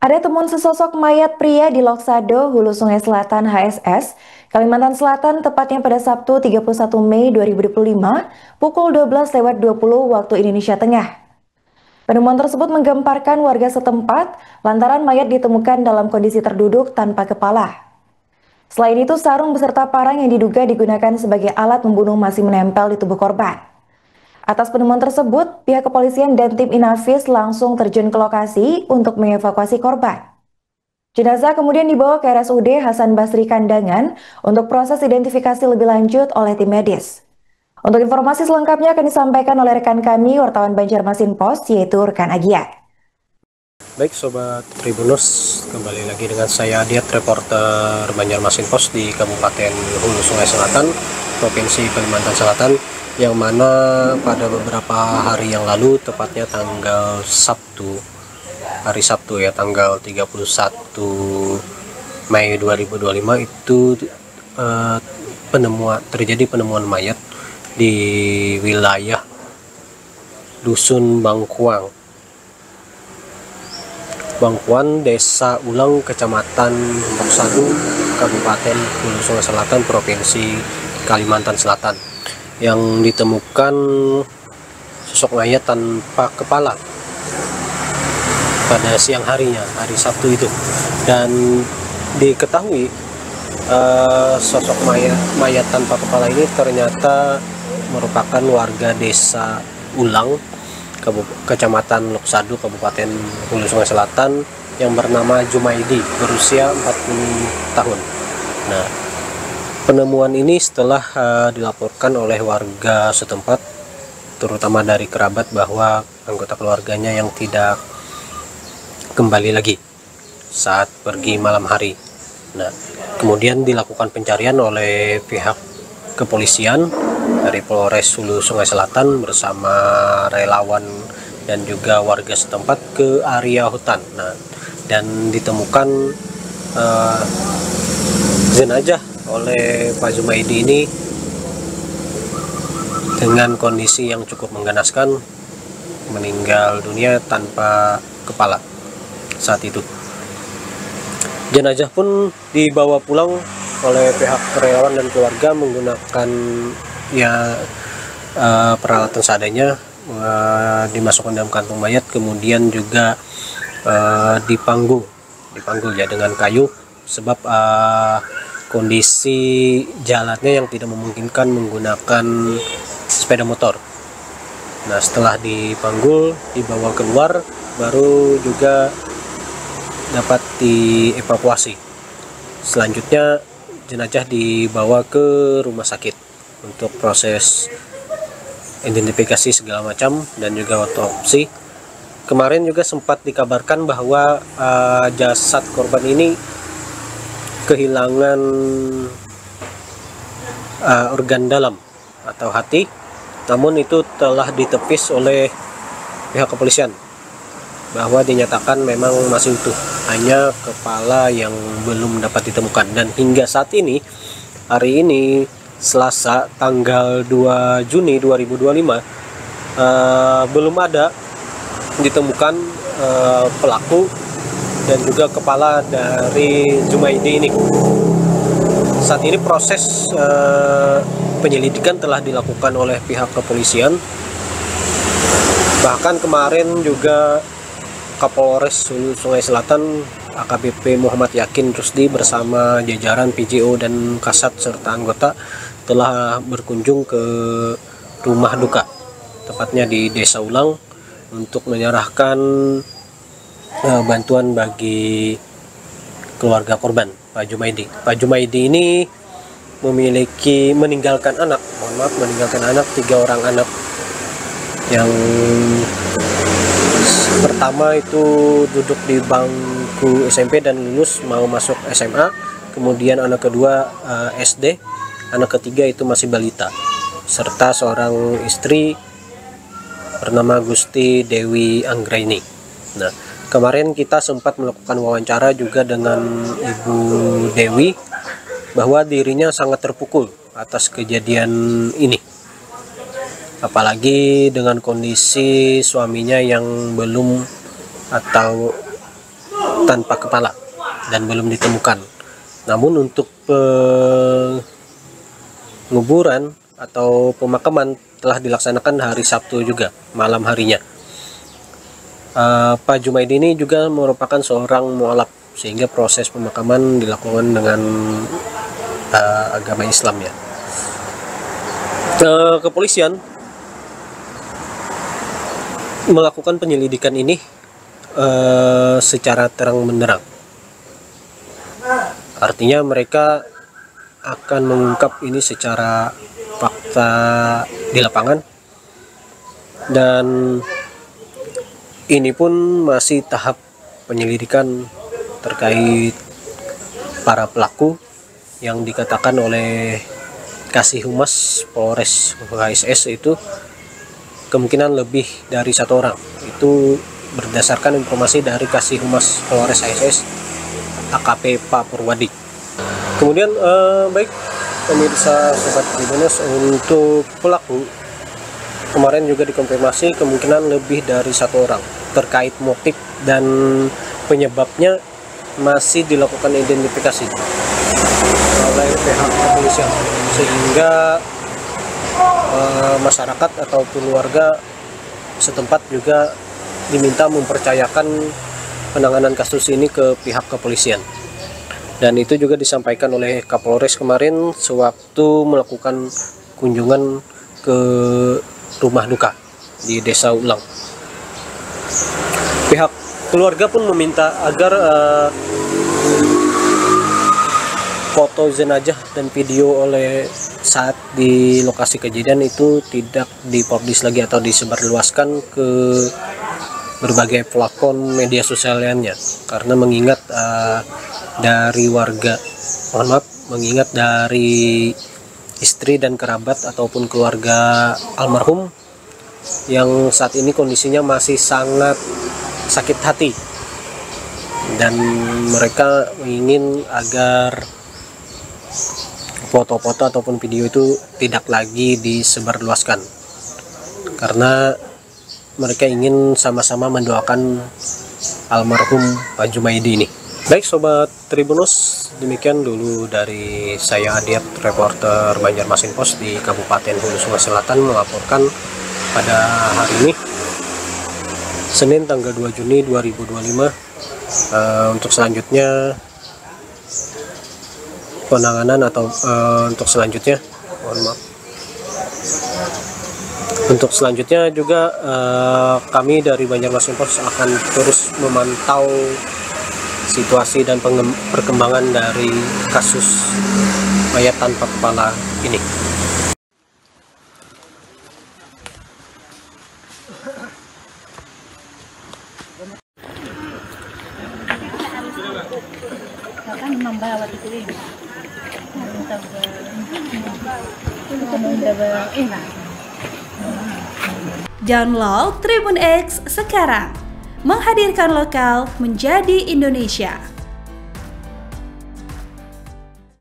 Ada temuan sesosok mayat pria di Loksado, Hulu Sungai Selatan HSS, Kalimantan Selatan, tepatnya pada Sabtu 31 Mei 2025, pukul 12:20 waktu Indonesia Tengah. Penemuan tersebut menggemparkan warga setempat lantaran mayat ditemukan dalam kondisi terduduk tanpa kepala. Selain itu, sarung beserta parang yang diduga digunakan sebagai alat membunuh masih menempel di tubuh korban. Atas penemuan tersebut, pihak kepolisian dan tim Inafis langsung terjun ke lokasi untuk mengevakuasi korban. Jenazah kemudian dibawa ke RSUD Hasan Basri Kandangan untuk proses identifikasi lebih lanjut oleh tim medis. Untuk informasi selengkapnya akan disampaikan oleh rekan kami, wartawan Banjarmasin Post, yaitu rekan Agia. Baik Sobat Tribuners, kembali lagi dengan saya Adiat, reporter Banjarmasin Post di Kabupaten Hulu Sungai Selatan, Provinsi Kalimantan Selatan, yang mana pada beberapa hari yang lalu, tepatnya tanggal hari Sabtu ya, tanggal 31 Mei 2025 itu terjadi penemuan mayat di wilayah Dusun Bangkuan, Desa Ulang, Kecamatan Loksado, Kabupaten Hulu Sungai Selatan, Provinsi Kalimantan Selatan, yang ditemukan sosok mayat tanpa kepala pada siang harinya, hari Sabtu itu. Dan diketahui sosok mayat tanpa kepala ini ternyata merupakan warga Desa Ulang, Kecamatan Loksado, Kabupaten Hulu Sungai Selatan, yang bernama Jumaidi, berusia 40 tahun. Nah, penemuan ini setelah dilaporkan oleh warga setempat, terutama dari kerabat, bahwa anggota keluarganya yang tidak kembali lagi saat pergi malam hari. Nah, kemudian dilakukan pencarian oleh pihak kepolisian dari Polres Hulu Sungai Selatan bersama relawan dan juga warga setempat ke area hutan. Nah, dan ditemukan jenazah oleh Pak Jumaidi ini dengan kondisi yang cukup mengganaskan, meninggal dunia tanpa kepala saat itu. Jenazah pun dibawa pulang oleh pihak relawan dan keluarga menggunakan peralatan seadanya, dimasukkan dalam kantung mayat, kemudian juga dipanggul ya dengan kayu, sebab kondisi jalannya yang tidak memungkinkan menggunakan sepeda motor. Nah, setelah dipanggul, dibawa keluar, baru juga dapat dievakuasi. Selanjutnya jenazah dibawa ke rumah sakit untuk proses identifikasi segala macam dan juga otopsi. Kemarin juga sempat dikabarkan bahwa jasad korban ini kehilangan organ dalam atau hati, namun itu telah ditepis oleh pihak kepolisian bahwa dinyatakan memang masih utuh, hanya kepala yang belum dapat ditemukan. Dan hingga saat ini, hari ini Selasa tanggal 2 Juni 2025, belum ada ditemukan pelaku dan juga kepala dari Jumaidi ini. Saat ini proses penyelidikan telah dilakukan oleh pihak kepolisian. Bahkan kemarin juga Kapolres Hulu Sungai Selatan AKBP Muhammad Yakin Rusdi bersama jajaran PJO dan Kasat serta anggota telah berkunjung ke rumah duka, tepatnya di Desa Ulang, untuk menyerahkan bantuan bagi keluarga korban Pak Jumaidi. Pak Jumaidi ini meninggalkan anak 3 orang anak. Yang pertama itu duduk di bangku SMP dan lulus mau masuk SMA, kemudian anak kedua SD, anak ketiga itu masih balita, serta seorang istri bernama Gusti Dewi Anggraini. Nah, kemarin kita sempat melakukan wawancara juga dengan Ibu Dewi, bahwa dirinya sangat terpukul atas kejadian ini. Apalagi dengan kondisi suaminya yang belum atau tanpa kepala dan belum ditemukan. Namun untuk penguburan atau pemakaman telah dilaksanakan hari Sabtu juga, malam harinya. Pak Jumaidi ini juga merupakan seorang mualaf, sehingga proses pemakaman dilakukan dengan agama Islam ya. Kepolisian melakukan penyelidikan ini secara terang benderang. Artinya mereka akan mengungkap ini secara fakta di lapangan, dan ini pun masih tahap penyelidikan terkait para pelaku yang dikatakan oleh Kasih Humas Polres HSS itu kemungkinan lebih dari 1 orang. Itu berdasarkan informasi dari Kasih Humas Polres HSS AKP Pak Purwadi. Kemudian baik pemirsa Sobat Tribunnews, untuk pelaku kemarin juga dikonfirmasi kemungkinan lebih dari 1 orang. Terkait motif dan penyebabnya masih dilakukan identifikasi oleh pihak kepolisian, sehingga masyarakat ataupun warga setempat juga diminta mempercayakan penanganan kasus ini ke pihak kepolisian. Dan itu juga disampaikan oleh Kapolres kemarin sewaktu melakukan kunjungan ke rumah duka di Desa Ulang. Pihak keluarga pun meminta agar foto jenazah dan video oleh saat di lokasi kejadian itu tidak dipublish lagi atau disebarluaskan ke berbagai platform media sosial lainnya, karena mengingat dari warga, mengingat dari istri dan kerabat ataupun keluarga almarhum yang saat ini kondisinya masih sangat sakit hati, dan mereka ingin agar foto-foto ataupun video itu tidak lagi disebarluaskan, karena mereka ingin sama-sama mendoakan almarhum Pak Jumaidi ini. Baik Sobat Tribunnews, demikian dulu dari saya Adiat, reporter Banjarmasin Post di Kabupaten Hulu Sungai Selatan, melaporkan pada hari ini Senin tanggal 2 Juni 2025. Untuk selanjutnya penanganan atau untuk selanjutnya Untuk selanjutnya juga kami dari Banjarmasin Post akan terus memantau situasi dan perkembangan dari kasus mayat tanpa kepala ini. Download Tribun X sekarang, menghadirkan lokal menjadi Indonesia.